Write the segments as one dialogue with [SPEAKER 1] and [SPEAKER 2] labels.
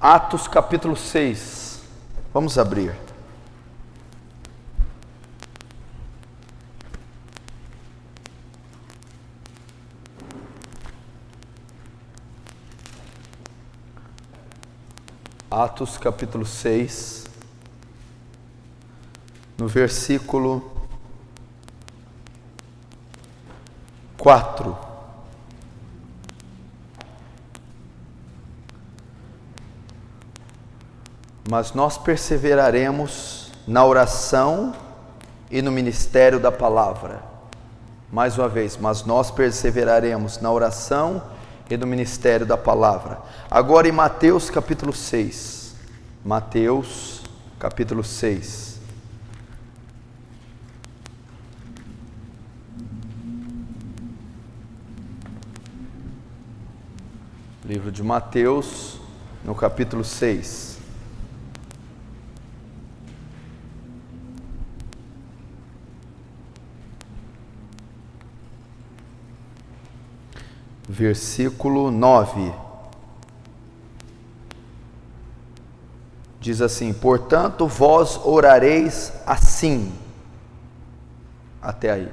[SPEAKER 1] Atos capítulo 6. Vamos abrir. Atos capítulo 6, no versículo 4. Mas nós perseveraremos na oração e no ministério da palavra. Mais uma vez, mas nós perseveraremos na oração e no ministério da palavra. Agora em Mateus capítulo 6. Mateus capítulo 6. Livro de Mateus, no capítulo 6. Versículo 9, diz assim: portanto vós orareis assim. Até aí.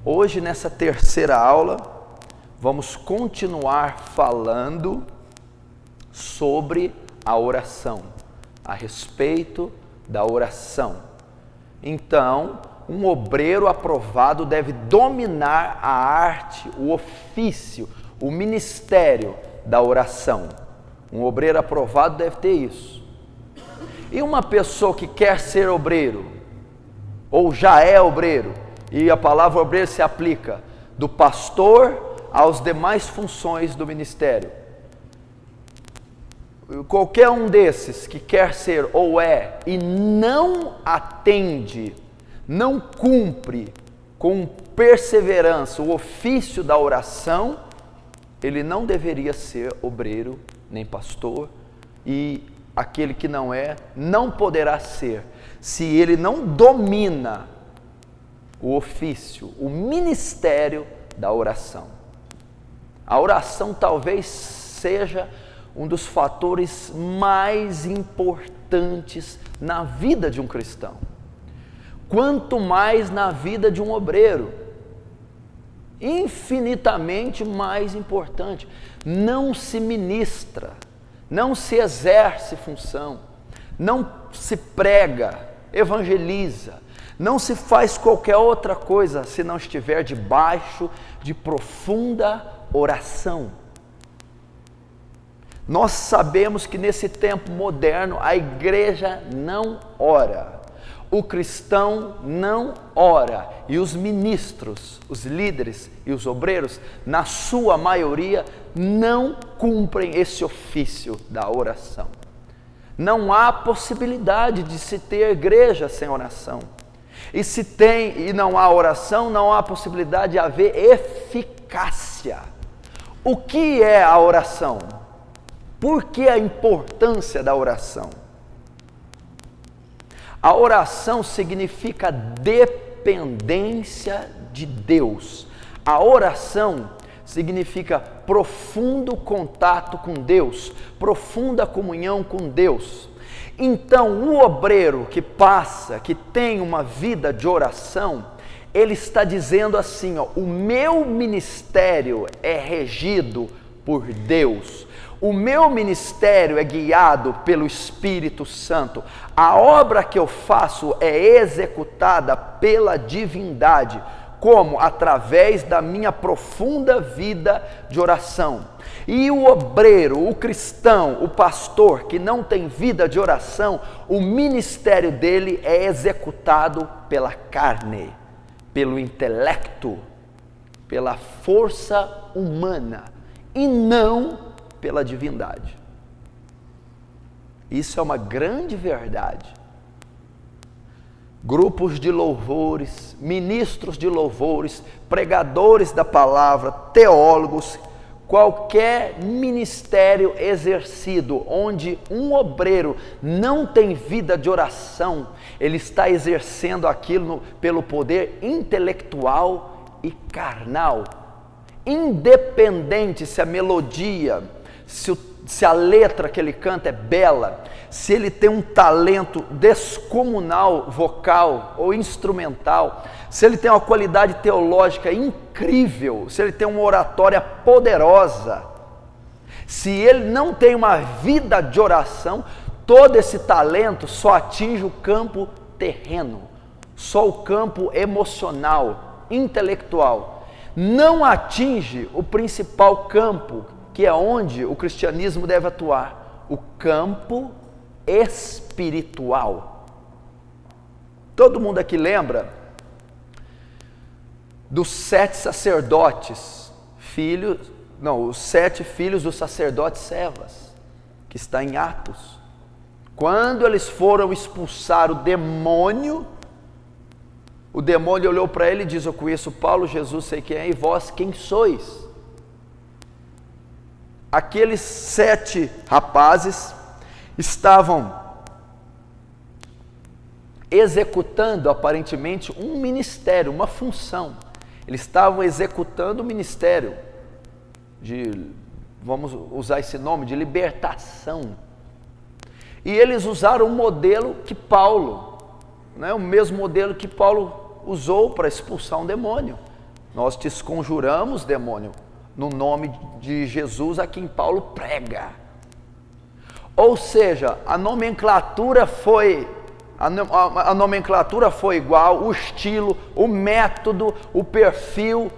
[SPEAKER 1] Hoje, nessa terceira aula, vamos continuar falando sobre a oração, a respeito da oração. Então, um obreiro aprovado deve dominar a arte, o ofício, o ministério da oração. Um obreiro aprovado deve ter isso. E uma pessoa que quer ser obreiro, ou já é obreiro, e a palavra obreiro se aplica do pastor às demais funções do ministério. Qualquer um desses que quer ser ou é e não atende, não cumpre com perseverança o ofício da oração, ele não deveria ser obreiro nem pastor, e aquele que não é, não poderá ser, se ele não domina o ofício, o ministério da oração. A oração talvez seja um dos fatores mais importantes na vida de um cristão. Quanto mais na vida de um obreiro, infinitamente mais importante. Não se ministra, não se exerce função, não se prega, evangeliza, não se faz qualquer outra coisa se não estiver debaixo de profunda oração. Nós sabemos que nesse tempo moderno a igreja não ora. O cristão não ora, e os ministros, os líderes e os obreiros, na sua maioria, não cumprem esse ofício da oração. Não há possibilidade de se ter igreja sem oração. E se tem e não há oração, não há possibilidade de haver eficácia. O que é a oração? Por que a importância da oração? A oração significa dependência de Deus. A oração significa profundo contato com Deus, profunda comunhão com Deus. Então, o obreiro que passa, que tem uma vida de oração, ele está dizendo assim, ó, o meu ministério é regido por Deus. O meu ministério é guiado pelo Espírito Santo. A obra que eu faço é executada pela divindade. Como? Através da minha profunda vida de oração. E o obreiro, o cristão, o pastor que não tem vida de oração, o ministério dele é executado pela carne, pelo intelecto, pela força humana e não pela divindade. Isso é uma grande verdade. Grupos de louvores, ministros de louvores, pregadores da palavra, teólogos, qualquer ministério exercido onde um obreiro não tem vida de oração, ele está exercendo aquilo pelo poder intelectual e carnal, independente se a melodia, se o se a letra que ele canta é bela, se ele tem um talento descomunal vocal ou instrumental, se ele tem uma qualidade teológica incrível, se ele tem uma oratória poderosa, se ele não tem uma vida de oração, todo esse talento só atinge o campo terreno, só o campo emocional, intelectual, não atinge o principal campo, que é onde o cristianismo deve atuar, o campo espiritual. Todo mundo aqui lembra dos 7 sacerdotes, os 7 filhos do sacerdote Cefas, que está em Atos. Quando eles foram expulsar o demônio olhou para ele e disse: eu conheço Paulo, Jesus, sei quem é, e vós quem sois? Aqueles 7 rapazes estavam executando aparentemente um ministério, uma função. Eles estavam executando o ministério vamos usar esse nome, de libertação. E eles usaram o modelo que Paulo, o mesmo modelo que Paulo usou para expulsar um demônio. Nós te conjuramos, demônio, no nome de Jesus a quem Paulo prega. Ou seja, a nomenclatura foi igual, o estilo, o método, o perfil,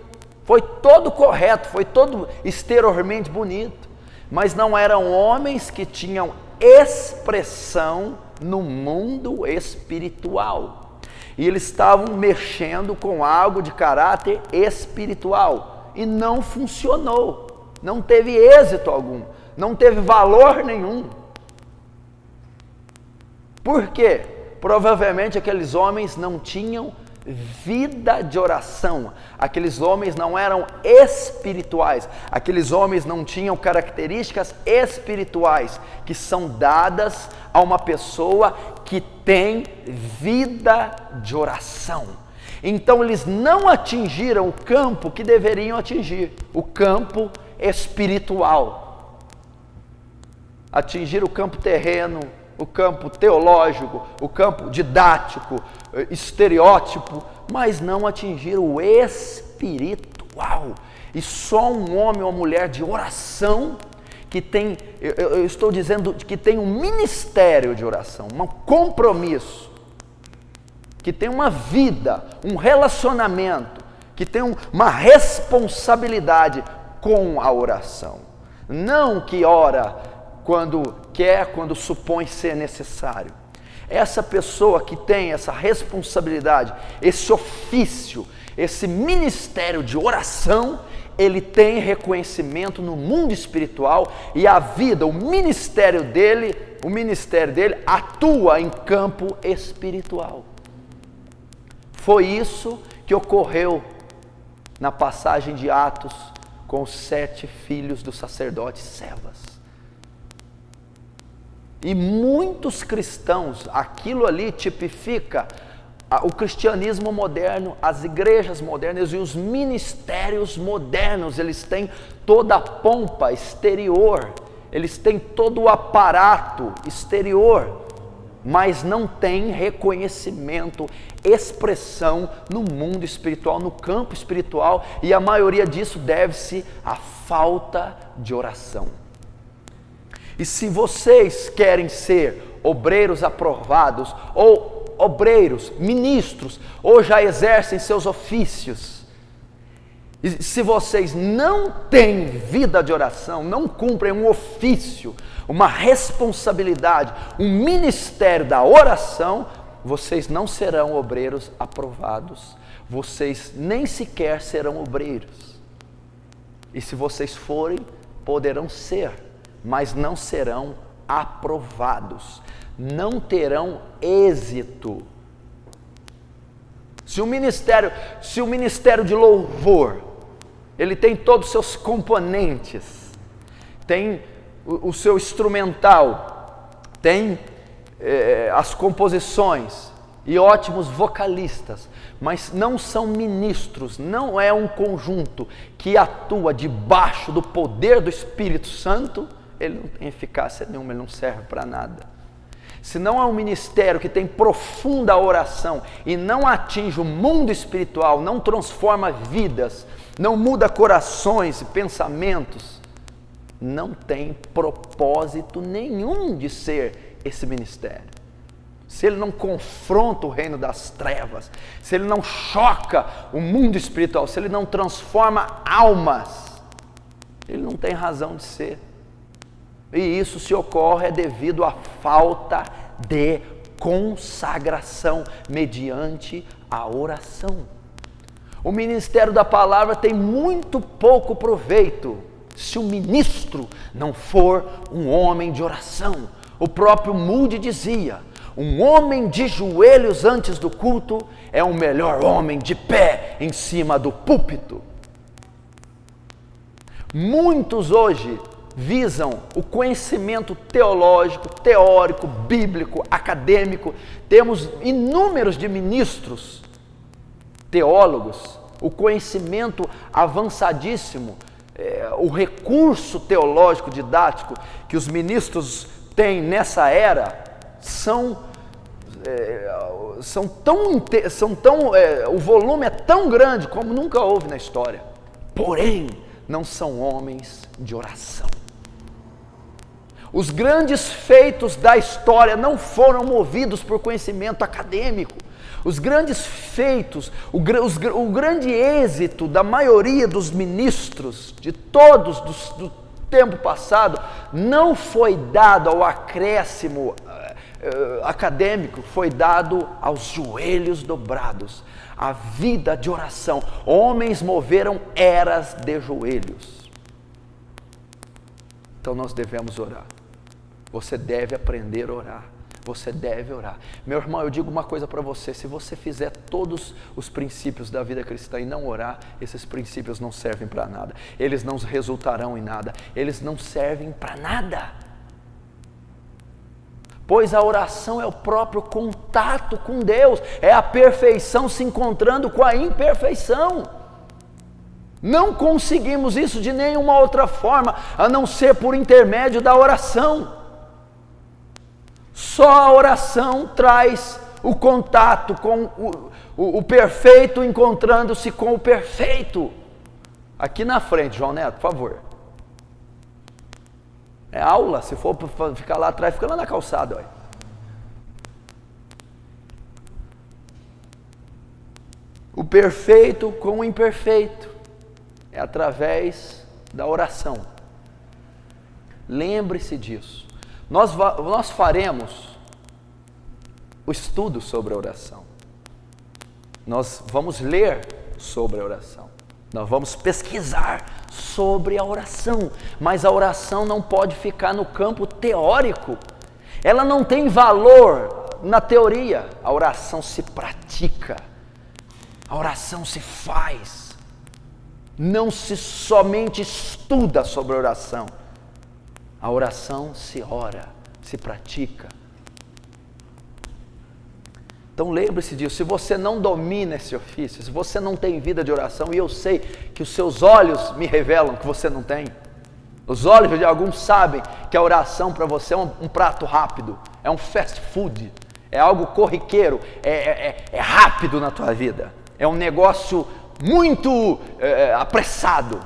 [SPEAKER 1] foi todo correto, foi todo exteriormente bonito, mas não eram homens que tinham expressão no mundo espiritual, e eles estavam mexendo com algo de caráter espiritual, e não funcionou, não teve êxito algum, não teve valor nenhum. Por quê? Provavelmente aqueles homens não tinham vida de oração, aqueles homens não eram espirituais, aqueles homens não tinham características espirituais que são dadas a uma pessoa que tem vida de oração. Então eles não atingiram o campo que deveriam atingir, o campo espiritual. Atingiram o campo terreno, o campo teológico, o campo didático, estereótipo, mas não atingiram o espiritual. E só um homem ou uma mulher de oração que tem, eu estou dizendo que tem um ministério de oração, um compromisso, que tem uma vida, um relacionamento, que tem uma responsabilidade com a oração. Não que ora quando quer, quando supõe ser necessário. Essa pessoa que tem essa responsabilidade, esse ofício, esse ministério de oração, ele tem reconhecimento no mundo espiritual, e a vida, o ministério dele atua em campo espiritual. Foi isso que ocorreu na passagem de Atos com os 7 filhos do sacerdote Cefas. E muitos cristãos, aquilo ali tipifica o cristianismo moderno, as igrejas modernas e os ministérios modernos. Eles têm toda a pompa exterior, eles têm todo o aparato exterior, mas não têm reconhecimento, expressão no mundo espiritual, no campo espiritual, e a maioria disso deve-se à falta de oração. E se vocês querem ser obreiros aprovados, ou obreiros, ministros, ou já exercem seus ofícios, e se vocês não têm vida de oração, não cumprem um ofício, uma responsabilidade, um ministério da oração, vocês não serão obreiros aprovados, vocês nem sequer serão obreiros. E se vocês forem, poderão ser, mas não serão aprovados, não terão êxito. Se o ministério de louvor, ele tem todos os seus componentes, tem o seu instrumental, tem as composições e ótimos vocalistas, mas não são ministros, não é um conjunto que atua debaixo do poder do Espírito Santo, ele não tem eficácia nenhuma, ele não serve para nada. Se não é um ministério que tem profunda oração e não atinge o mundo espiritual, não transforma vidas, não muda corações e pensamentos, não tem propósito nenhum de ser esse ministério. Se ele não confronta o reino das trevas, se ele não choca o mundo espiritual, se ele não transforma almas, ele não tem razão de ser. E isso se ocorre é devido à falta de consagração mediante a oração. O ministério da palavra tem muito pouco proveito se o ministro não for um homem de oração. O próprio Moody dizia: um homem de joelhos antes do culto é o melhor homem de pé em cima do púlpito. Muitos hoje visam o conhecimento teológico, teórico, bíblico, acadêmico. Temos inúmeros de ministros, teólogos, o conhecimento avançadíssimo, o recurso teológico didático que os ministros têm nessa era o volume é tão grande como nunca houve na história. Porém, não são homens de oração. Os grandes feitos da história não foram movidos por conhecimento acadêmico. Os grandes feitos, o grande êxito da maioria dos ministros, de todos do tempo passado, não foi dado ao acréscimo acadêmico, foi dado aos joelhos dobrados, a vida de oração. Homens moveram eras de joelhos. Então nós devemos orar. Você deve aprender a orar. Você deve orar. Meu irmão, eu digo uma coisa para você: se você fizer todos os princípios da vida cristã e não orar, esses princípios não servem para nada. Eles não resultarão em nada. Eles não servem para nada. Pois a oração é o próprio contato com Deus, é a perfeição se encontrando com a imperfeição. Não conseguimos isso de nenhuma outra forma, a não ser por intermédio da oração. Só a oração traz o contato com o perfeito encontrando-se com o perfeito. Aqui na frente, João Neto, por favor. É aula, se for ficar lá atrás, fica lá na calçada. Olha. O perfeito com o imperfeito é através da oração. Lembre-se disso. Nós faremos o estudo sobre a oração. Nós vamos ler sobre a oração. Nós vamos pesquisar sobre a oração. Mas a oração não pode ficar no campo teórico. Ela não tem valor na teoria. A oração se pratica. A oração se faz. Não se somente estuda sobre a oração. A oração se ora, se pratica. Então lembre-se disso. Se você não domina esse ofício, se você não tem vida de oração, e eu sei que os seus olhos me revelam que você não tem, os olhos de alguns sabem que a oração para você é um prato rápido, é um fast food, é algo corriqueiro, é rápido na tua vida, é um negócio muito apressado.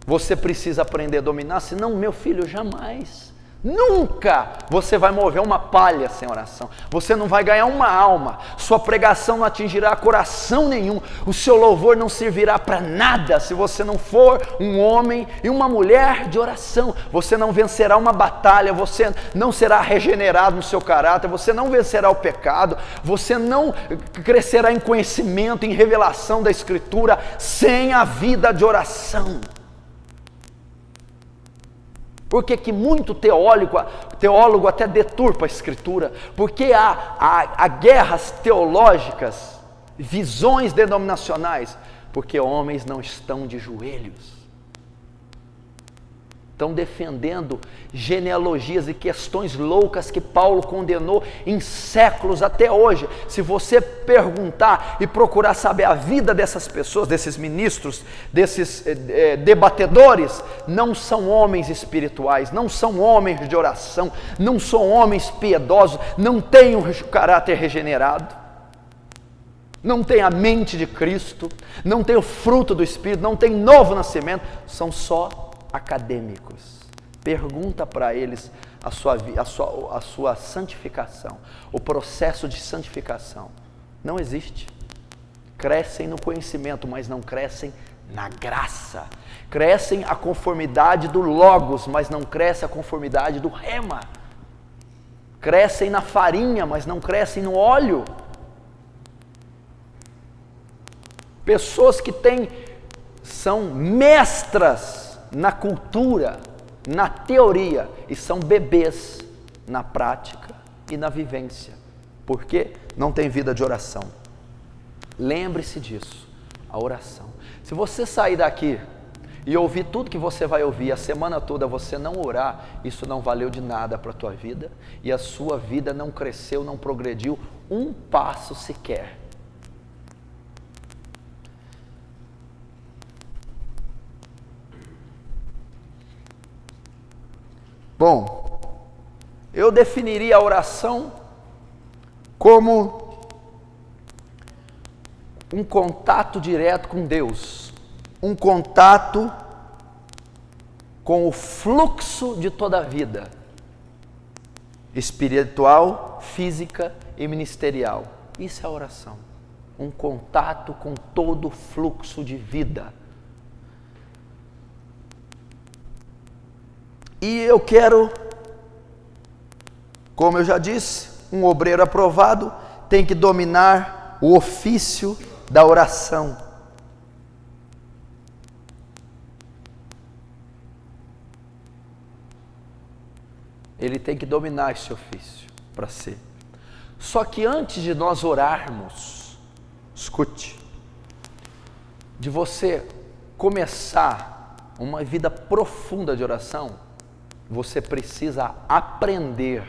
[SPEAKER 1] Você precisa aprender a dominar, senão, meu filho, jamais, nunca você vai mover uma palha sem oração. Você não vai ganhar uma alma, sua pregação não atingirá coração nenhum, o seu louvor não servirá para nada se você não for um homem e uma mulher de oração. Você não vencerá uma batalha, você não será regenerado no seu caráter, você não vencerá o pecado, você não crescerá em conhecimento, em revelação da Escritura sem a vida de oração. Por que muito teólogo até deturpa a Escritura? Porque há guerras teológicas, visões denominacionais, porque homens não estão de joelhos. estão defendendo genealogias e questões loucas que Paulo condenou em séculos até hoje. Se você perguntar e procurar saber a vida dessas pessoas, desses ministros, desses debatedores, não são homens espirituais, não são homens de oração, não são homens piedosos, não têm o caráter regenerado, não têm a mente de Cristo, não têm o fruto do Espírito, não têm novo nascimento, são só acadêmicos. Pergunta para eles a sua santificação, o processo de santificação. Não existe. Crescem no conhecimento, mas não crescem na graça. Crescem a conformidade do Logos, mas não crescem a conformidade do Rema. Crescem na farinha, mas não crescem no óleo. Pessoas que são mestras na cultura, na teoria, e são bebês na prática e na vivência. Por quê? Não tem vida de oração. Lembre-se disso, a oração. Se você sair daqui e ouvir tudo que você vai ouvir a semana toda, você não orar, isso não valeu de nada para a tua vida, e a sua vida não cresceu, não progrediu um passo sequer. Bom, eu definiria a oração como um contato direto com Deus, um contato com o fluxo de toda a vida, espiritual, física e ministerial. Isso é a oração, um contato com todo o fluxo de vida. E eu quero, como eu já disse, um obreiro aprovado tem que dominar o ofício da oração. Ele tem que dominar esse ofício para ser. Só que antes de nós orarmos, escute, de você começar uma vida profunda de oração, você precisa aprender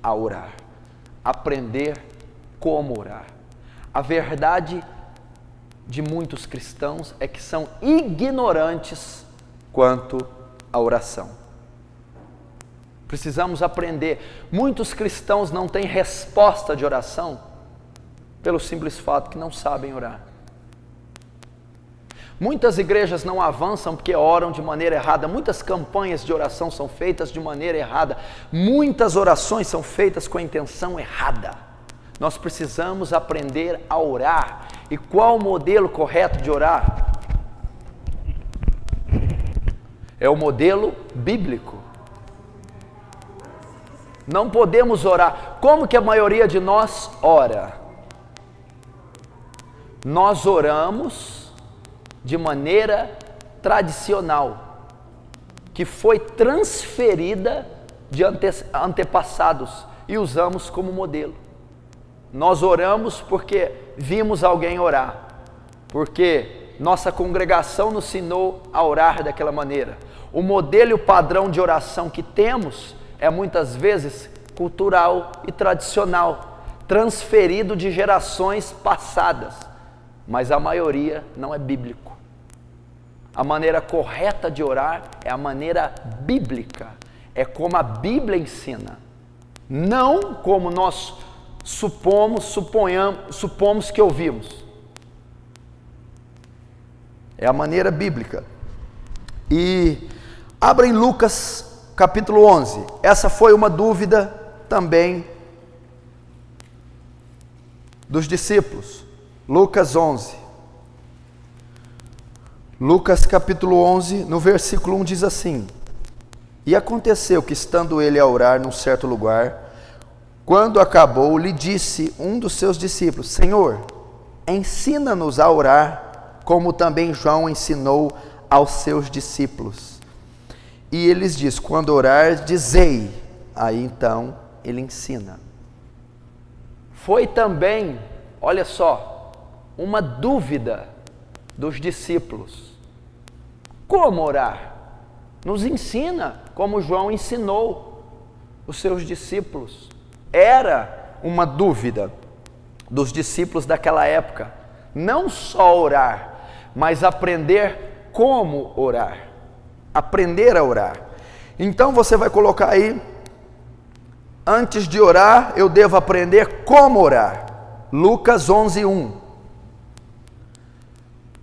[SPEAKER 1] a orar, aprender como orar. A verdade de muitos cristãos é que são ignorantes quanto à oração. Precisamos aprender. Muitos cristãos não têm resposta de oração pelo simples fato que não sabem orar. Muitas igrejas não avançam porque oram de maneira errada, muitas campanhas de oração são feitas de maneira errada, muitas orações são feitas com a intenção errada. Nós precisamos aprender a orar. E qual o modelo correto de orar? É o modelo bíblico. Não podemos orar. Como que a maioria de nós ora? Nós oramos de maneira tradicional, que foi transferida de antepassados e usamos como modelo. Nós oramos porque vimos alguém orar, porque nossa congregação nos ensinou a orar daquela maneira. O modelo e o padrão de oração que temos é muitas vezes cultural e tradicional, transferido de gerações passadas, mas a maioria não é bíblico. A maneira correta de orar é a maneira bíblica, é como a Bíblia ensina, não como nós supomos que ouvimos. É a maneira bíblica. E abra em Lucas capítulo 11. Essa foi uma dúvida também dos discípulos. Lucas 11. Lucas capítulo 11, no versículo 1 diz assim: E aconteceu que, estando ele a orar num certo lugar, quando acabou, lhe disse um dos seus discípulos: Senhor, ensina-nos a orar, como também João ensinou aos seus discípulos. E ele lhes diz: quando orar, dizei. Aí então ele ensina. Foi também, olha só, uma dúvida dos discípulos. Como orar? nos ensina como João ensinou os seus discípulos. Era uma dúvida dos discípulos daquela época, não só orar, mas aprender como orar, aprender a orar. Então você vai colocar aí, antes de orar, eu devo aprender como orar. Lucas 11:1.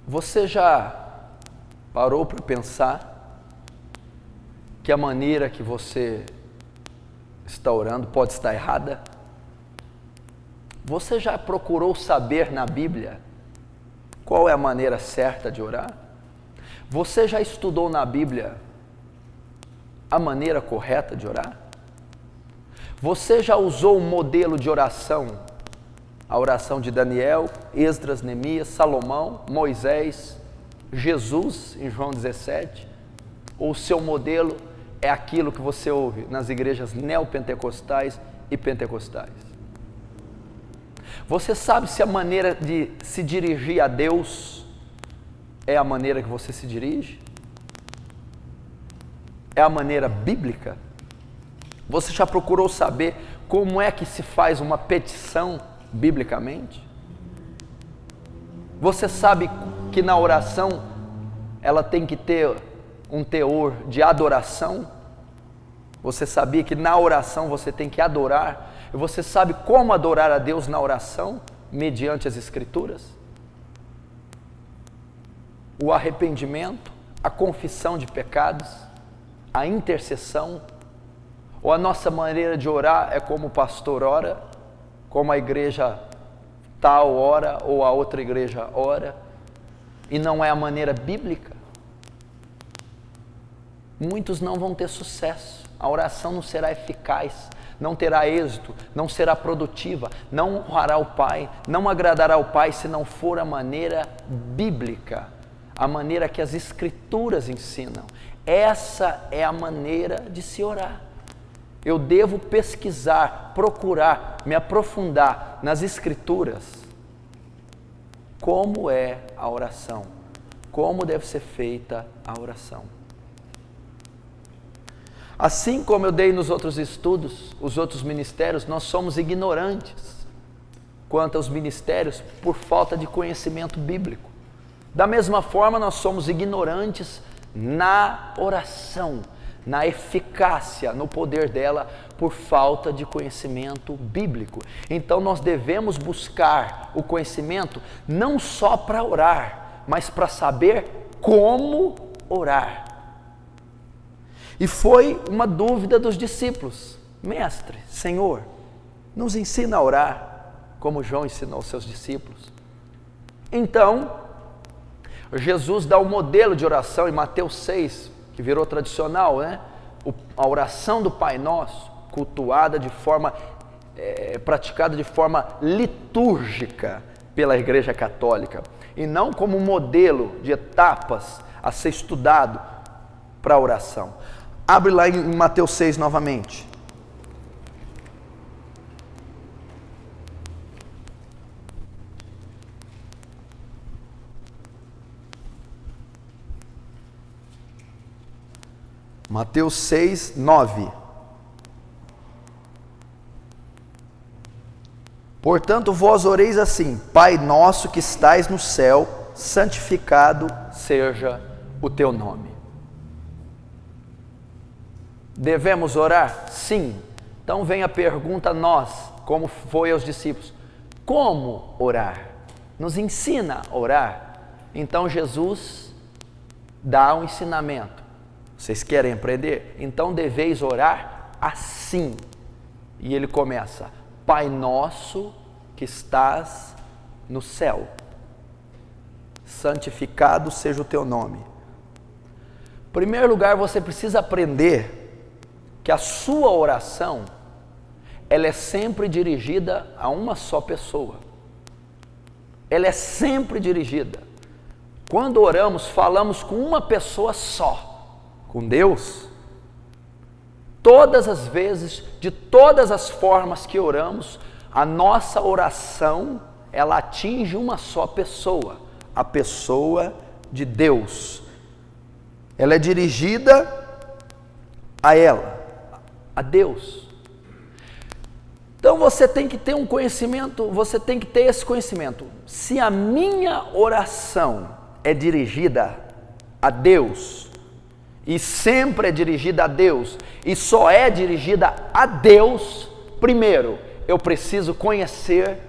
[SPEAKER 1] Você já parou para pensar que a maneira que você está orando pode estar errada? Você já procurou saber na Bíblia qual é a maneira certa de orar? Você já estudou na Bíblia a maneira correta de orar? Você já usou um modelo de oração? A oração de Daniel, Esdras, Neemias, Salomão, Moisés, Jesus em João 17? Ou o seu modelo é aquilo que você ouve nas igrejas neopentecostais e pentecostais? Você sabe se a maneira de se dirigir a Deus é a maneira que você se dirige? É a maneira bíblica? Você já procurou saber como é que se faz uma petição biblicamente? Você sabe que na oração ela tem que ter um teor de adoração? Você sabia que na oração você tem que adorar? E você sabe como adorar a Deus na oração, mediante as Escrituras? O arrependimento, a confissão de pecados, a intercessão, ou a nossa maneira de orar é como o pastor ora, como a igreja tal ora, ou a outra igreja ora, e não é a maneira bíblica? Muitos não vão ter sucesso, a oração não será eficaz, não terá êxito, não será produtiva, não honrará o Pai, não agradará o Pai se não for a maneira bíblica, a maneira que as Escrituras ensinam. Essa é a maneira de se orar. Eu devo pesquisar, procurar, me aprofundar nas Escrituras. Como é a oração? Como deve ser feita a oração? Assim como eu dei nos outros estudos, os outros ministérios, nós somos ignorantes quanto aos ministérios por falta de conhecimento bíblico. Da mesma forma, nós somos ignorantes na oração, na eficácia, no poder dela, por falta de conhecimento bíblico. Então nós devemos buscar o conhecimento não só para orar, mas para saber como orar. E foi uma dúvida dos discípulos: Mestre, Senhor, nos ensina a orar, como João ensinou aos seus discípulos. Então, Jesus dá um modelo de oração em Mateus 6, que virou tradicional, né? A oração do Pai Nosso, cultuada de forma, praticada de forma litúrgica pela Igreja Católica, e não como um modelo de etapas a ser estudado para a oração. Abre lá em Mateus 6 novamente. Mateus 6, 9. Portanto, vós oreis assim: Pai nosso que estais no céu, santificado seja o teu nome. Devemos orar? Sim. Então vem a pergunta a nós, como foi aos discípulos: como orar? Nos ensina a orar. Então Jesus dá um ensinamento. Vocês querem aprender? Então deveis orar assim. E ele começa: Pai nosso que estás no céu, santificado seja o teu nome. Em primeiro lugar, você precisa aprender que a sua oração, ela é sempre dirigida a uma só pessoa. Ela é sempre dirigida. Quando oramos, falamos com uma pessoa só, com Deus. Todas as vezes, de todas as formas que oramos, a nossa oração, ela atinge uma só pessoa, a pessoa de Deus. Ela é dirigida a ela, a Deus. Então você tem que ter um conhecimento, você tem que ter esse conhecimento. Se a minha oração é dirigida a Deus, e sempre é dirigida a Deus, e só é dirigida a Deus, primeiro, eu preciso conhecer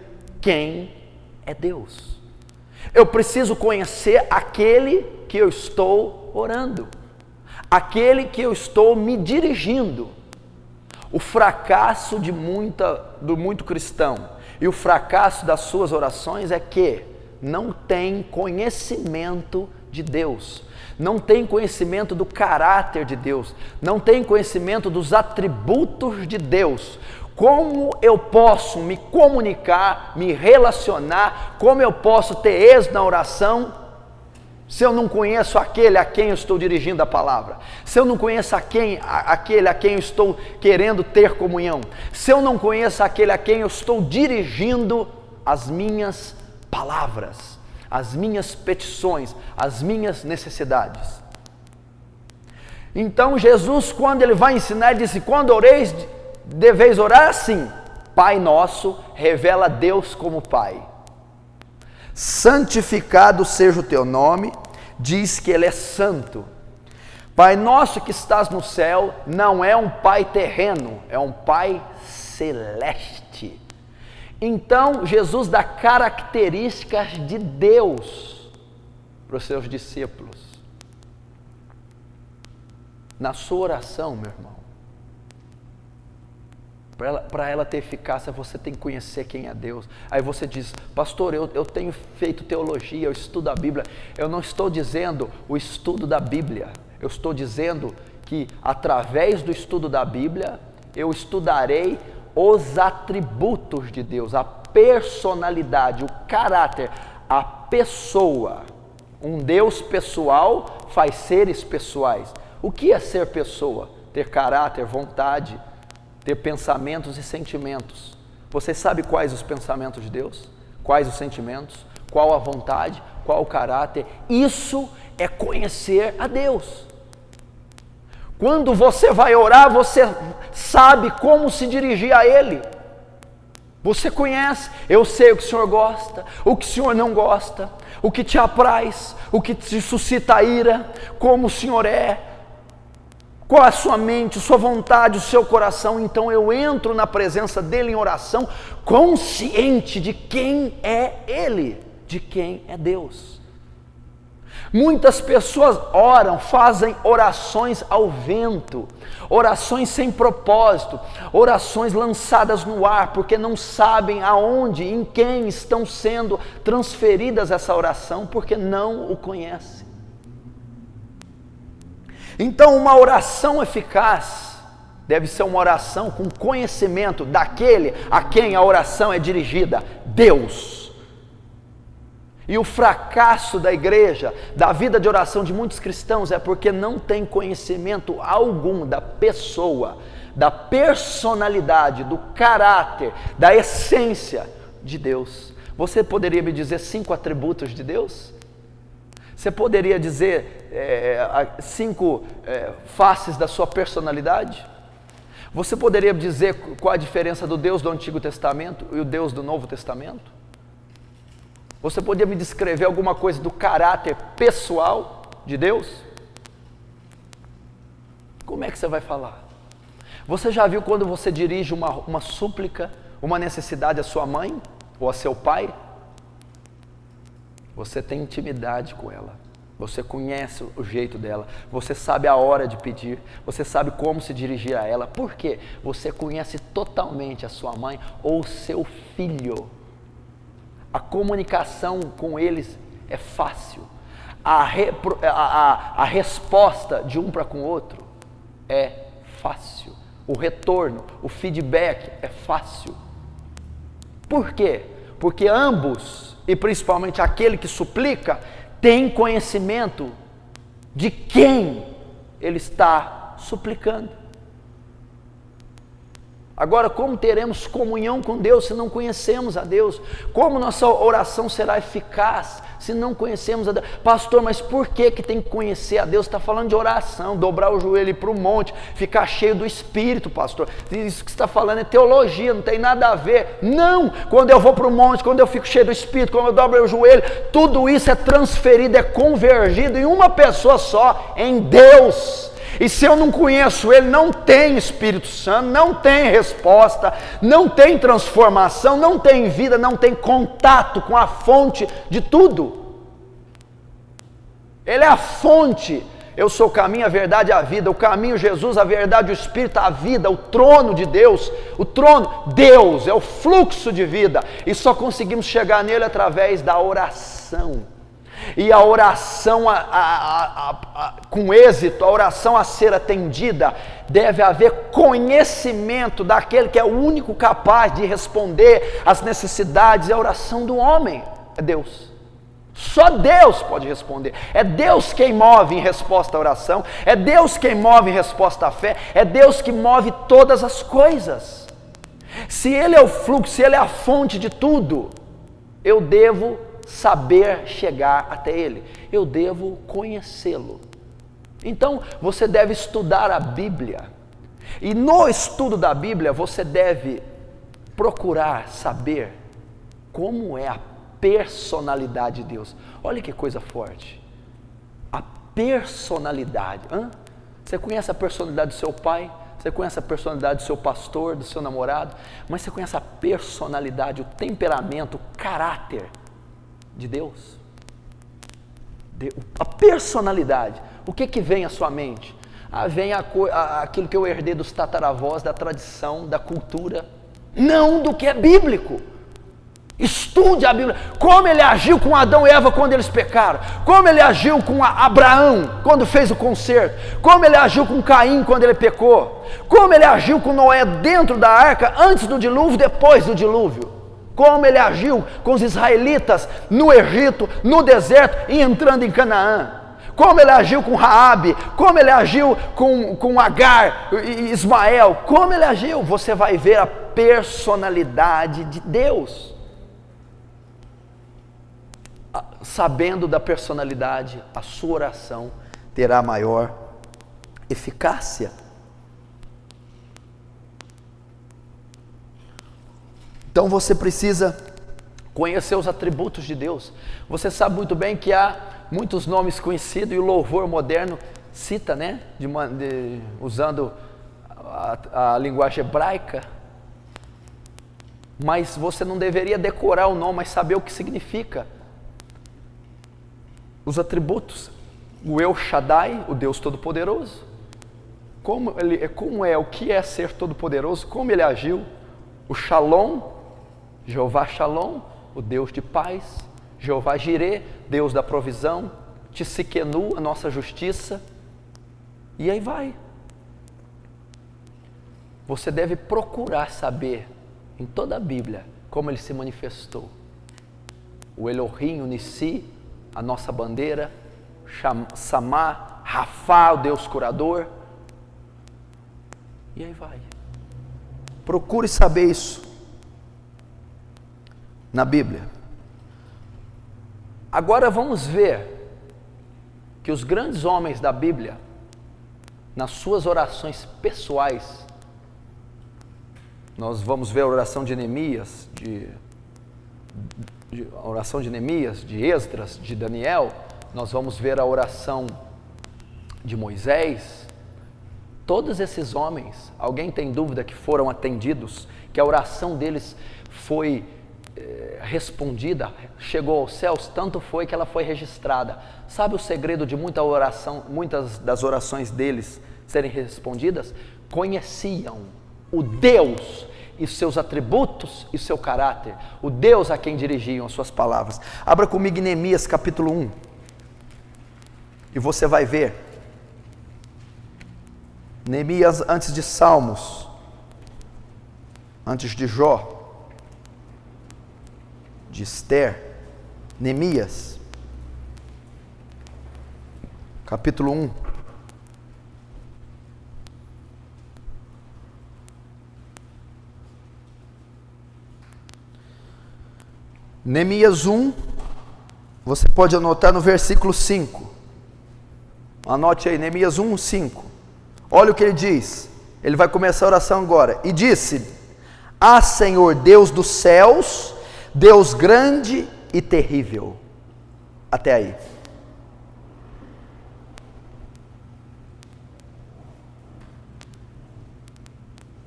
[SPEAKER 1] quem é Deus. Eu preciso conhecer aquele que eu estou orando, aquele que eu estou me dirigindo. O fracasso do muito cristão e o fracasso das suas orações é que não tem conhecimento de Deus, não tem conhecimento do caráter de Deus, não tem conhecimento dos atributos de Deus. Como eu posso me comunicar, me relacionar, como eu posso ter êxito na oração se eu não conheço aquele a quem eu estou dirigindo a palavra? Se eu não conheço aquele a quem eu estou querendo ter comunhão? Se eu não conheço aquele a quem eu estou dirigindo as minhas palavras, as minhas petições, as minhas necessidades? Então Jesus, quando ele vai ensinar, ele disse: quando oreis, deveis orar assim: Pai nosso, revela Deus como Pai. Santificado seja o teu nome, diz que ele é santo. Pai nosso que estás no céu não é um pai terreno, é um pai celeste. Então Jesus dá características de Deus para os seus discípulos. Na sua oração, meu irmão, para ela ter eficácia, você tem que conhecer quem é Deus. Aí você diz: pastor, eu tenho feito teologia, eu estudo a Bíblia. Eu não estou dizendo o estudo da Bíblia, eu estou dizendo que através do estudo da Bíblia, eu estudarei os atributos de Deus, a personalidade, o caráter, a pessoa. Um Deus pessoal faz seres pessoais. O que é ser pessoa? Ter caráter, vontade, ter pensamentos e sentimentos. Você sabe quais os pensamentos de Deus? Quais os sentimentos? Qual a vontade? Qual o caráter? Isso é conhecer a Deus. Quando você vai orar, você sabe como se dirigir a Ele. Você conhece: eu sei o que o Senhor gosta, o que o Senhor não gosta, o que te apraz, o que te suscita ira, como o Senhor é, qual a sua mente, sua vontade, o seu coração. Então eu entro na presença dele em oração, consciente de quem é Ele, de quem é Deus. Muitas pessoas oram, fazem orações ao vento, orações sem propósito, orações lançadas no ar, porque não sabem aonde, em quem estão sendo transferidas essa oração, porque não o conhecem. Então, uma oração eficaz deve ser uma oração com conhecimento daquele a quem a oração é dirigida, Deus. E o fracasso da igreja, da vida de oração de muitos cristãos, é porque não tem conhecimento algum da pessoa, da personalidade, do caráter, da essência de Deus. Você poderia me dizer 5 atributos de Deus? Você poderia dizer 5 faces da sua personalidade? Você poderia dizer qual a diferença do Deus do Antigo Testamento e o Deus do Novo Testamento? Você poderia me descrever alguma coisa do caráter pessoal de Deus? Como é que você vai falar? Você já viu quando você dirige uma súplica, uma necessidade à sua mãe ou a seu pai? Você tem intimidade com ela, você conhece o jeito dela, você sabe a hora de pedir, você sabe como se dirigir a ela. Por quê? Você conhece totalmente a sua mãe ou o seu filho. A comunicação com eles é fácil, a resposta de um para com o outro é fácil, o retorno, o feedback é fácil. Por quê? Porque ambos, e principalmente aquele que suplica, tem conhecimento de quem ele está suplicando. Agora, como teremos comunhão com Deus se não conhecemos a Deus? Como nossa oração será eficaz se não conhecemos a Deus? Pastor, mas por que tem que conhecer a Deus? Está falando de oração, dobrar o joelho e ir para o monte, ficar cheio do Espírito, pastor. Isso que você está falando é teologia, não tem nada a ver. Não! Quando eu vou para o monte, quando eu fico cheio do Espírito, quando eu dobro o joelho, tudo isso é transferido, é convergido em uma pessoa só, em Deus. E se eu não conheço Ele, não tem Espírito Santo, não tem resposta, não tem transformação, não tem vida, não tem contato com a fonte de tudo. Ele é a fonte. Eu sou o caminho, a verdade e a vida. O caminho, Jesus, a verdade, o Espírito, a vida, o trono de Deus. O trono, Deus, é o fluxo de vida. E só conseguimos chegar nele através da oração. E a oração com êxito, a oração a ser atendida, deve haver conhecimento daquele que é o único capaz de responder às necessidades. A oração do homem é Deus. Só Deus pode responder. É Deus quem move em resposta à oração, é Deus quem move em resposta à fé, é Deus que move todas as coisas. Se Ele é o fluxo, se Ele é a fonte de tudo, eu devo saber chegar até Ele, eu devo conhecê-lo. Então você deve estudar a Bíblia, e no estudo da Bíblia você deve procurar saber como é a personalidade de Deus. Olha que coisa forte, a personalidade. Você conhece a personalidade do seu pai, você conhece a personalidade do seu pastor, do seu namorado, mas você conhece a personalidade, o temperamento, o caráter de Deus? A personalidade. O que vem à sua mente? Vem aquilo que eu herdei dos tataravós, da tradição, da cultura, não do que é bíblico. Estude a Bíblia. Como Ele agiu com Adão e Eva quando eles pecaram, como Ele agiu com Abraão quando fez o concerto, como Ele agiu com Caim quando ele pecou, como Ele agiu com Noé dentro da arca, antes do dilúvio, depois do dilúvio, como Ele agiu com os israelitas no Egito, no deserto e entrando em Canaã, como Ele agiu com Raabe, como Ele agiu com Agar e Ismael, como Ele agiu. Você vai ver a personalidade de Deus. Sabendo da personalidade, a sua oração terá maior eficácia. Então você precisa conhecer os atributos de Deus. Você sabe muito bem que há muitos nomes conhecidos e o louvor moderno cita, né? Usando a linguagem hebraica. Mas você não deveria decorar o nome, mas saber o que significa. Os atributos. O El Shaddai, o Deus Todo-Poderoso. Como é, o que é ser Todo-Poderoso, como Ele agiu. O Shalom, Jeová Shalom, o Deus de paz. Jeová Jireh, Deus da provisão. Tsidkenu, a nossa justiça. E aí vai. Você deve procurar saber em toda a Bíblia como Ele se manifestou. O Elohim, o Nissi, a nossa bandeira. Samá, Rafá, o Deus curador. E aí vai. Procure saber isso na Bíblia. Agora vamos ver que os grandes homens da Bíblia, nas suas orações pessoais, nós vamos ver a oração de Neemias, a oração de Neemias, de Esdras, de Daniel, nós vamos ver a oração de Moisés. Todos esses homens, alguém tem dúvida que foram atendidos, que a oração deles foi respondida, chegou aos céus? Tanto foi que ela foi registrada. Sabe o segredo de muitas das orações deles serem respondidas? Conheciam o Deus e seus atributos e seu caráter, o Deus a quem dirigiam as suas palavras. Abra comigo em Neemias capítulo 1 e você vai ver Neemias antes de Salmos, antes de Jó, de Esther. Neemias capítulo 1. Neemias 1, você pode anotar no versículo 5. Anote aí, Neemias 1, 5. Olha o que ele diz. Ele vai começar a oração agora. E disse: Ah, Senhor, Deus dos céus, Deus grande e terrível. Até aí.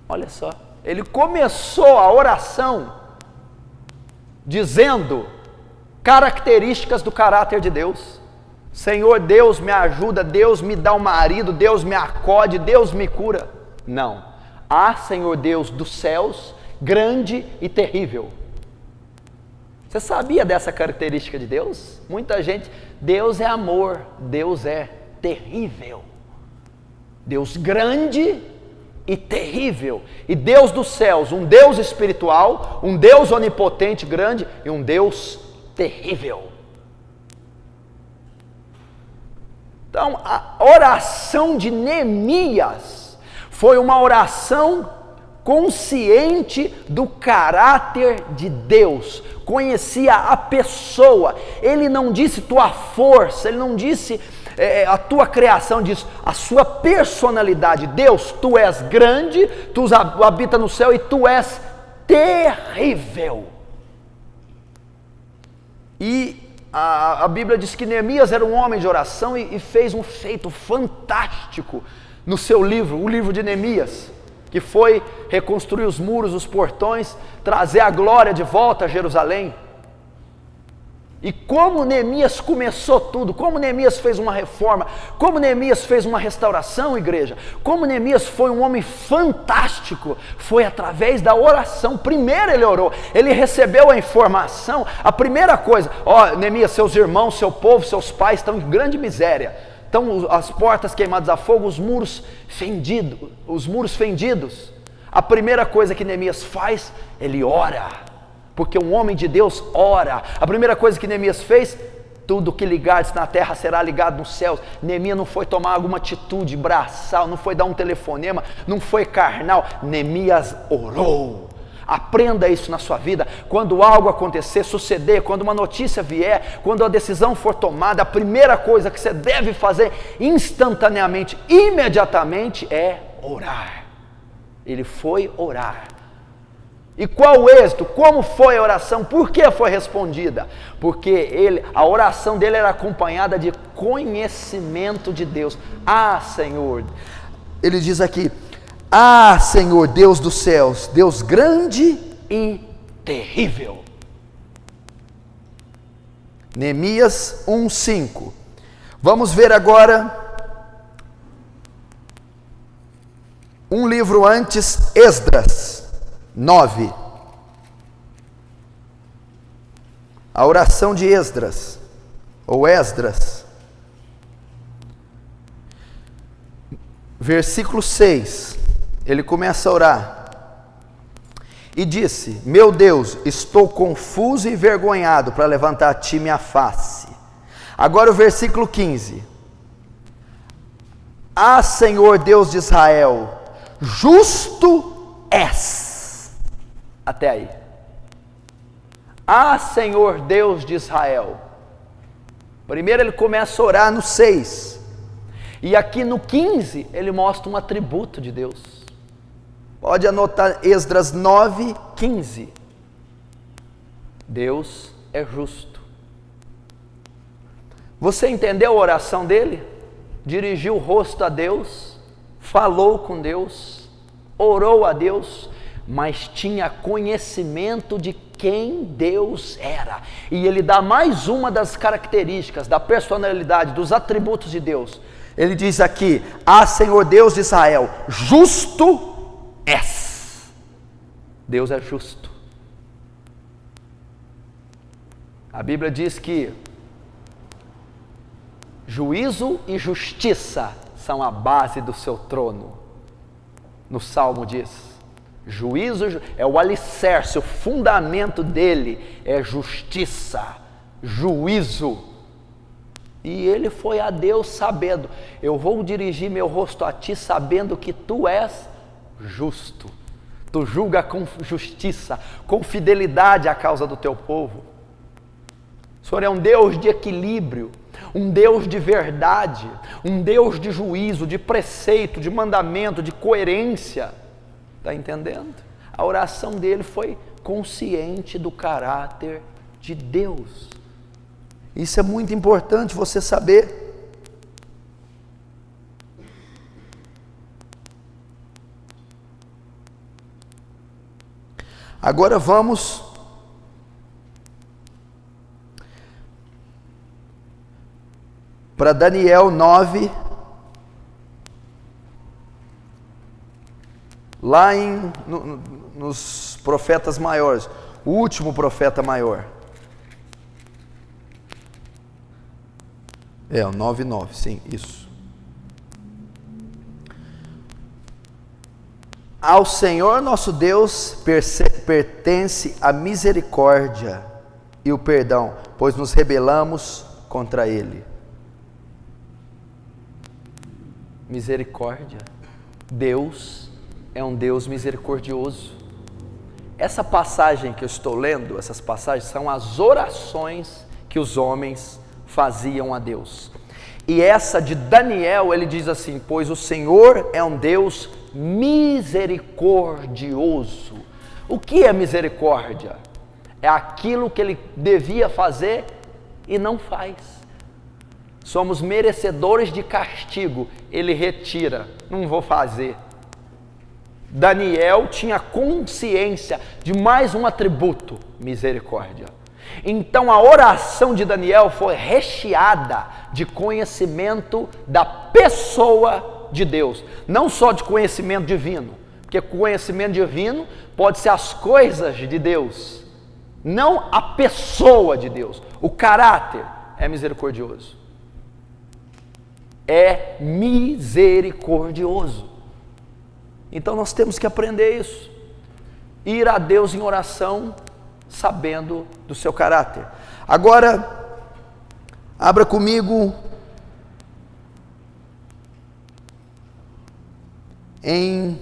[SPEAKER 1] Olha só, ele começou a oração dizendo características do caráter de Deus. Senhor, Deus me ajuda, Deus me dá um marido, Deus me acode, Deus me cura. Não. Ah, Senhor Deus dos céus, grande e terrível. Você sabia dessa característica de Deus? Muita gente, Deus é amor, Deus é terrível. Deus grande e terrível. E Deus dos céus, um Deus espiritual, um Deus onipotente, grande e um Deus terrível. Então, a oração de Neemias foi uma oração consciente do caráter de Deus, conhecia a pessoa. Ele não disse tua força, ele não disse a tua criação, diz a sua personalidade. Deus, tu és grande, tu habita no céu e tu és terrível. E a Bíblia diz que Neemias era um homem de oração e fez um feito fantástico no seu livro, o livro de Neemias, que foi reconstruir os muros, os portões, trazer a glória de volta a Jerusalém. E como Neemias começou tudo, como Neemias fez uma reforma, como Neemias fez uma restauração, igreja, como Neemias foi um homem fantástico, foi através da oração. Primeiro ele orou, ele recebeu a informação, a primeira coisa, Neemias, seus irmãos, seu povo, seus pais estão em grande miséria, estão as portas queimadas a fogo, os muros fendidos. A primeira coisa que Neemias faz, ele ora. Porque um homem de Deus ora. A primeira coisa que Neemias fez, tudo que ligares na terra será ligado nos céus. Neemias não foi tomar alguma atitude braçal, não foi dar um telefonema, não foi carnal. Neemias orou. Aprenda isso na sua vida. Quando algo acontecer, suceder, quando uma notícia vier, quando a decisão for tomada, a primeira coisa que você deve fazer instantaneamente, imediatamente, é orar. Ele foi orar. E qual o êxito? Como foi a oração? Por que foi respondida? Porque a oração dele era acompanhada de conhecimento de Deus. Ah, Senhor, ele diz aqui, ah, Senhor, Deus dos céus, Deus grande e terrível. Neemias 1:5. Vamos ver agora um livro antes, Esdras 9. A oração de Esdras, ou Esdras. Versículo 6. Ele começa a orar. E disse: meu Deus, estou confuso e envergonhado para levantar a ti minha face. Agora o versículo 15. Ah, Senhor Deus de Israel, justo és. Até aí. Ah, Senhor Deus de Israel. Primeiro ele começa a orar no 6. E aqui no 15 ele mostra um atributo de Deus. Pode anotar Esdras 9:15. Deus é justo. Você entendeu a oração dele? Dirigiu o rosto a Deus, falou com Deus, orou a Deus, mas tinha conhecimento de quem Deus era. E ele dá mais uma das características, da personalidade, dos atributos de Deus. Ele diz aqui: ah, Senhor Deus de Israel, justo és. Deus é justo. A Bíblia diz que juízo e justiça são a base do seu trono. No Salmo diz: juízo é o alicerce, o fundamento dele é justiça, juízo. E ele foi a Deus sabendo: eu vou dirigir meu rosto a ti sabendo que tu és justo. Tu julga com justiça, com fidelidade a causa do teu povo. O Senhor é um Deus de equilíbrio, um Deus de verdade, um Deus de juízo, de preceito, de mandamento, de coerência. Está entendendo? A oração dele foi consciente do caráter de Deus. Isso é muito importante você saber. Agora vamos para Daniel 9, lá nos profetas maiores, o último profeta maior. O 9:9, sim, isso. Ao Senhor nosso Deus pertence a misericórdia e o perdão, pois nos rebelamos contra Ele. Misericórdia. Deus é um Deus misericordioso. Essa passagem que eu estou lendo, essas passagens são as orações que os homens faziam a Deus. E essa de Daniel, ele diz assim: pois o Senhor é um Deus misericordioso. O que é misericórdia? É aquilo que ele devia fazer e não faz. Somos merecedores de castigo, ele retira, não vou fazer. Daniel tinha consciência de mais um atributo: misericórdia. Então a oração de Daniel foi recheada de conhecimento da pessoa de Deus, não só de conhecimento divino, porque conhecimento divino pode ser as coisas de Deus, não a pessoa de Deus. O caráter é misericordioso. É misericordioso. Então nós temos que aprender isso. Ir a Deus em oração, sabendo do seu caráter. Agora, abra comigo em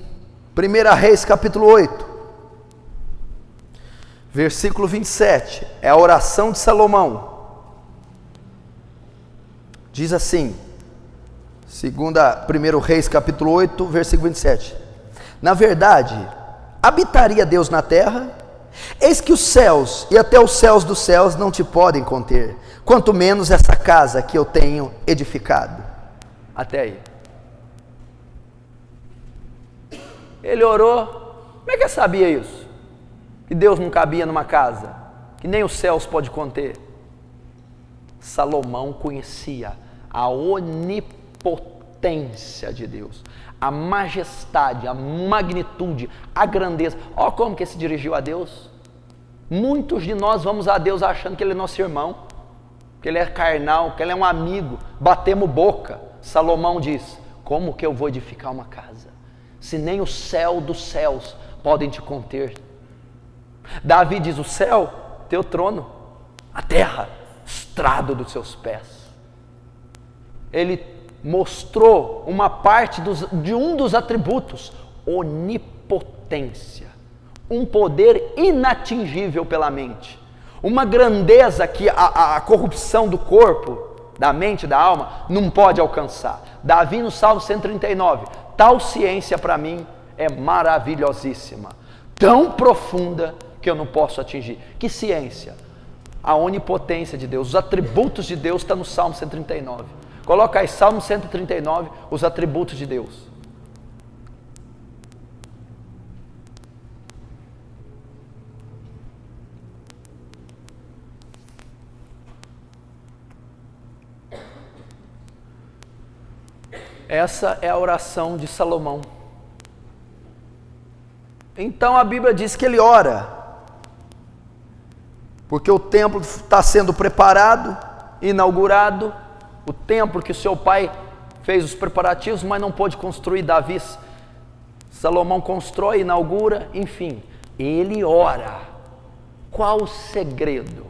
[SPEAKER 1] 1 Reis capítulo 8, versículo 27, é a oração de Salomão. Diz assim, 1 Reis capítulo 8, versículo 27. Na verdade, habitaria Deus na terra? Eis que os céus e até os céus dos céus não te podem conter, quanto menos essa casa que eu tenho edificado. Até aí. Ele orou. Como é que ele sabia isso? Que Deus não cabia numa casa, que nem os céus pode conter. Salomão conhecia a onipotência de Deus, a majestade, a magnitude, a grandeza. Olha como que ele se dirigiu a Deus. Muitos de nós vamos a Deus achando que Ele é nosso irmão, que Ele é carnal, que Ele é um amigo, batemos boca. Salomão diz: como que eu vou edificar uma casa, se nem o céu dos céus podem te conter? Davi diz: o céu, teu trono, a terra, estrado dos seus pés. Ele mostrou uma parte de um dos atributos: onipotência, um poder inatingível pela mente, uma grandeza que a corrupção do corpo, da mente, da alma, não pode alcançar. Davi no Salmo 139, tal ciência para mim é maravilhosíssima, tão profunda que eu não posso atingir. Que ciência? A onipotência de Deus, os atributos de Deus está no Salmo 139. Coloca aí, Salmo 139, os atributos de Deus. Essa é a oração de Salomão. Então a Bíblia diz que ele ora, porque o templo está sendo preparado, inaugurado, o templo que o seu pai fez os preparativos, mas não pôde construir. Davi, Salomão constrói, inaugura, enfim, ele ora. Qual o segredo?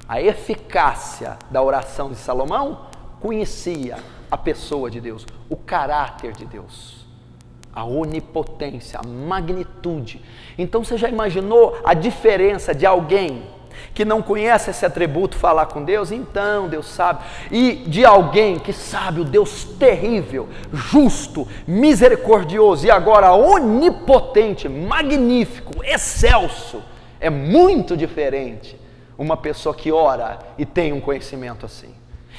[SPEAKER 1] A eficácia da oração de Salomão? Conhecia a pessoa de Deus, o caráter de Deus, a onipotência, a magnitude. Então você já imaginou a diferença de alguém que não conhece esse atributo, falar com Deus? Então Deus sabe. E de alguém que sabe o Deus terrível, justo, misericordioso e agora onipotente, magnífico, excelso, é muito diferente uma pessoa que ora e tem um conhecimento assim.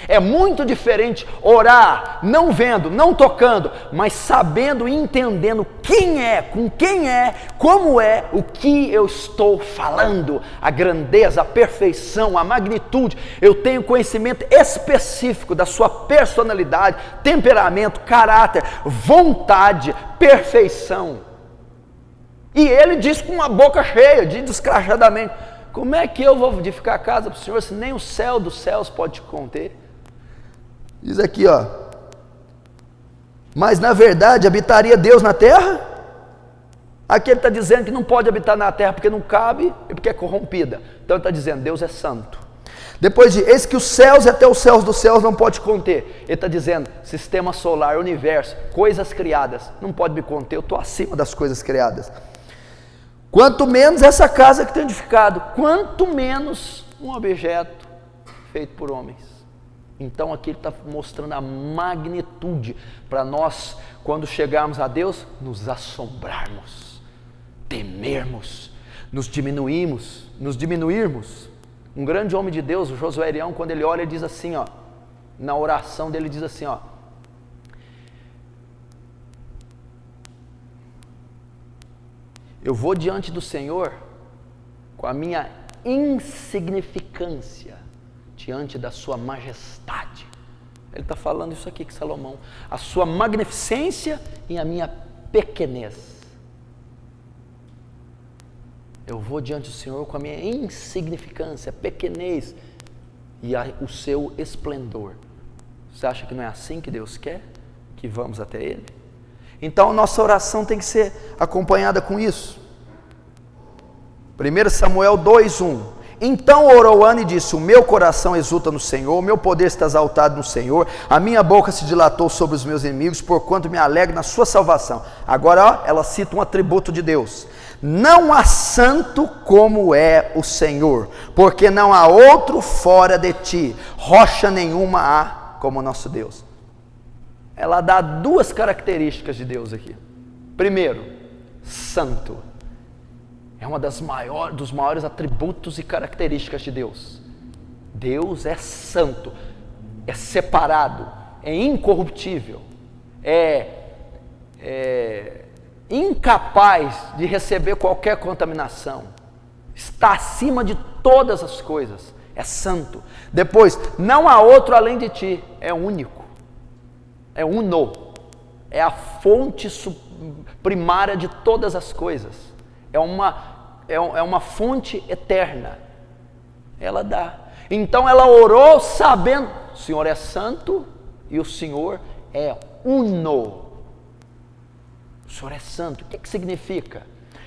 [SPEAKER 1] É muito diferente orar, não vendo, não tocando, mas sabendo e entendendo quem é, com quem é, como é, o que eu estou falando, a grandeza, a perfeição, a magnitude. Eu tenho conhecimento específico da sua personalidade, temperamento, caráter, vontade, perfeição. E ele diz com a boca cheia, diz descrachadamente: como é que eu vou edificar a casa para o Senhor se nem o céu dos céus pode te conter? Diz aqui, ó: mas na verdade habitaria Deus na terra? Aqui ele está dizendo que não pode habitar na terra porque não cabe e porque é corrompida. Então ele está dizendo: Deus é santo. Depois de eis que os céus e até os céus dos céus não pode conter, ele está dizendo: sistema solar, universo, coisas criadas, não pode me conter, eu estou acima das coisas criadas. Quanto menos essa casa que tem edificado, quanto menos um objeto feito por homens. Então aqui ele está mostrando a magnitude para nós, quando chegarmos a Deus, nos assombrarmos, temermos, nos diminuirmos. Um grande homem de Deus, o Josué Arião, quando ele olha, ele diz assim, ó, na oração dele, diz assim, ó: eu vou diante do Senhor com a minha insignificância diante da sua majestade. Ele está falando isso aqui que Salomão: a sua magnificência e a minha pequenez. Eu vou diante do Senhor com a minha insignificância, pequenez e o seu esplendor. Você acha que não é assim que Deus quer que vamos até Ele? Então a nossa oração tem que ser acompanhada com isso. 1 Samuel 2:1. Então orou Ana e disse: o meu coração exulta no Senhor, o meu poder está exaltado no Senhor, a minha boca se dilatou sobre os meus inimigos, porquanto me alegro na sua salvação. Agora, ó, ela cita um atributo de Deus: não há santo como é o Senhor, porque não há outro fora de ti, rocha nenhuma há como o nosso Deus. Ela dá duas características de Deus aqui. Primeiro, santo. É uma dos maiores atributos e características de Deus. Deus é santo, é separado, é incorruptível, é incapaz de receber qualquer contaminação, está acima de todas as coisas, é santo. Depois, não há outro além de ti, é único, é uno, é a fonte primária de todas as coisas. É uma fonte eterna. Ela dá. Então ela orou sabendo: o Senhor é santo e o Senhor é uno. O Senhor é santo. O que significa?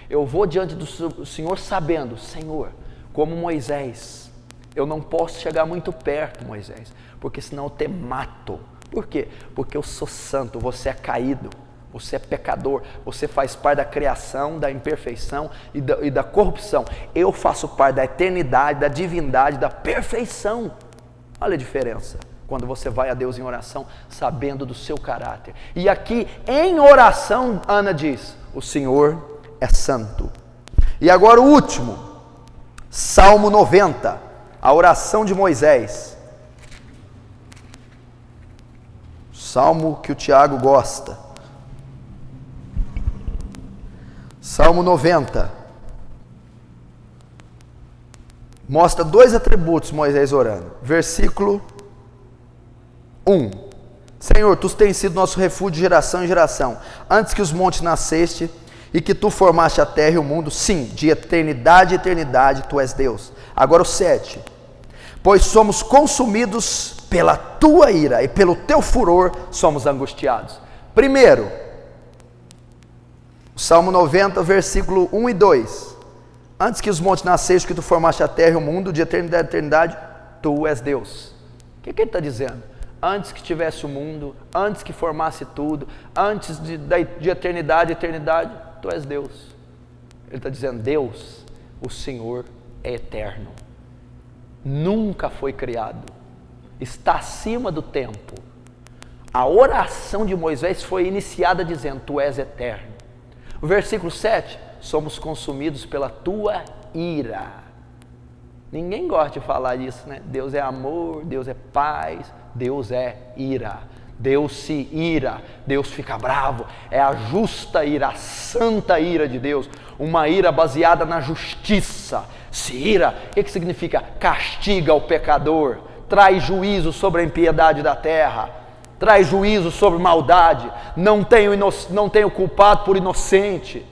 [SPEAKER 1] Eu vou diante do Senhor sabendo: Senhor, como Moisés, eu não posso chegar muito perto, Moisés, porque senão eu te mato. Por quê? Porque eu sou santo, você é caído. Você é pecador, você faz parte da criação, da imperfeição e da corrupção. Eu faço parte da eternidade, da divindade, da perfeição. Olha a diferença quando você vai a Deus em oração, sabendo do seu caráter. E aqui em oração, Ana diz: o Senhor é santo. E agora o último, Salmo 90, a oração de Moisés. Salmo que o Tiago gosta. Salmo 90 mostra dois atributos Moisés orando. Versículo 1: Senhor, tu tens sido nosso refúgio de geração em geração, antes que os montes nasceste e que tu formaste a terra e o mundo, sim, de eternidade a eternidade tu és Deus. Agora o 7: pois somos consumidos pela tua ira e pelo teu furor somos angustiados. Primeiro, Salmo 90, versículo 1 e 2. Antes que os montes nascessem, que tu formaste a terra e o mundo, de eternidade a eternidade, tu és Deus. O que ele está dizendo? Antes que tivesse o mundo, antes que formasse tudo, antes de eternidade a eternidade, tu és Deus. Ele está dizendo: Deus, o Senhor é eterno. nunca foi criado, está acima do tempo. A oração de Moisés foi iniciada dizendo: Tu és eterno. O versículo 7, somos consumidos pela tua ira. Ninguém gosta de falar disso, né? Deus é amor, Deus é paz, Deus é ira. Deus se ira, Deus fica bravo, é a justa ira, a santa ira de Deus, uma ira baseada na justiça. Se ira, o que significa? Castiga o pecador, traz juízo sobre a impiedade da terra, traz juízo sobre maldade, não tem o culpado por inocente.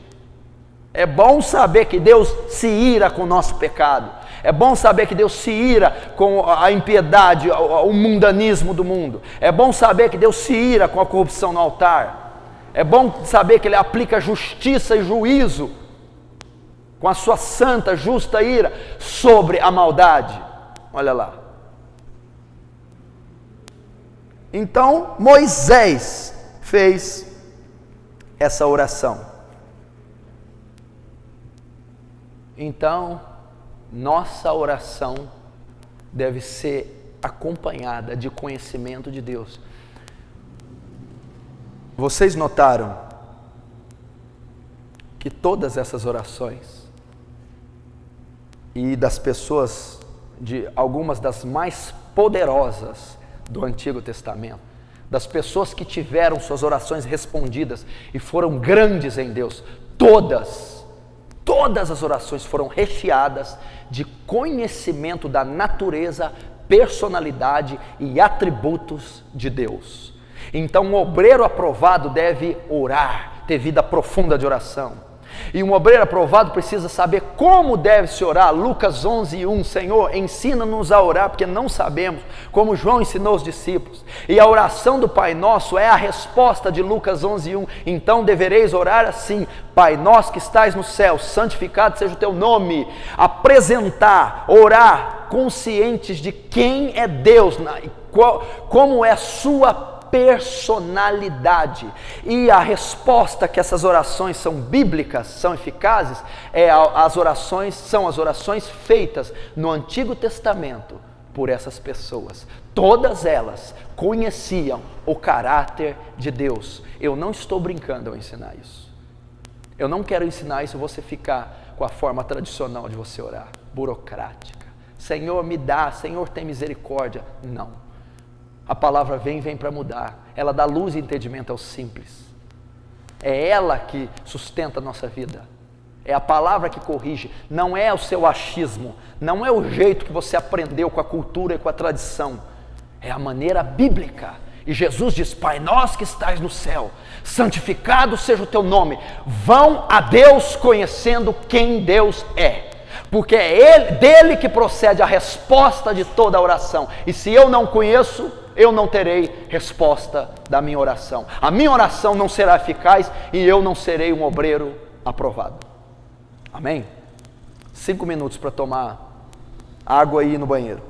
[SPEAKER 1] É bom saber que Deus se ira com o nosso pecado. É bom saber que Deus se ira com a impiedade, o mundanismo do mundo. É bom saber que Deus se ira com a corrupção no altar. É bom saber que Ele aplica justiça e juízo com a sua santa, justa ira sobre a maldade. Olha lá. Então Moisés fez essa oração. Então, nossa oração deve ser acompanhada de conhecimento de Deus. Vocês notaram que todas essas orações e das pessoas, de algumas das mais poderosas do Antigo Testamento, das pessoas que tiveram suas orações respondidas e foram grandes em Deus, todas as orações foram recheadas de conhecimento da natureza, personalidade e atributos de Deus. Então, um obreiro aprovado deve orar, ter vida profunda de oração. E um obreiro aprovado precisa saber como deve se orar. Lucas 11:1, Senhor, ensina-nos a orar, porque não sabemos, como João ensinou os discípulos. E a oração do Pai Nosso é a resposta de Lucas 11:1. Então devereis orar assim: Pai nosso que estais no céu, santificado seja o teu nome. Apresentar, orar, conscientes de quem é Deus, como é a sua personalidade. E a resposta que essas orações são bíblicas, são eficazes, são as orações feitas no Antigo Testamento por essas pessoas. Todas elas conheciam o caráter de Deus. Eu não estou brincando ao ensinar isso. Eu não quero ensinar isso você ficar com a forma tradicional de você orar, burocrática. Senhor, me dá, Senhor, tem misericórdia. Não. A palavra vem para mudar. Ela dá luz e entendimento aos simples. É ela que sustenta a nossa vida. É a palavra que corrige. Não é o seu achismo. Não é o jeito que você aprendeu com a cultura e com a tradição. É a maneira bíblica. E Jesus diz: Pai nosso que estais no céu, santificado seja o teu nome. Vão a Deus conhecendo quem Deus é. Porque é dele que procede a resposta de toda a oração. E se eu não conheço, eu não terei resposta da minha oração. A minha oração não será eficaz e eu não serei um obreiro aprovado. Amém? 5 minutos para tomar água e ir no banheiro.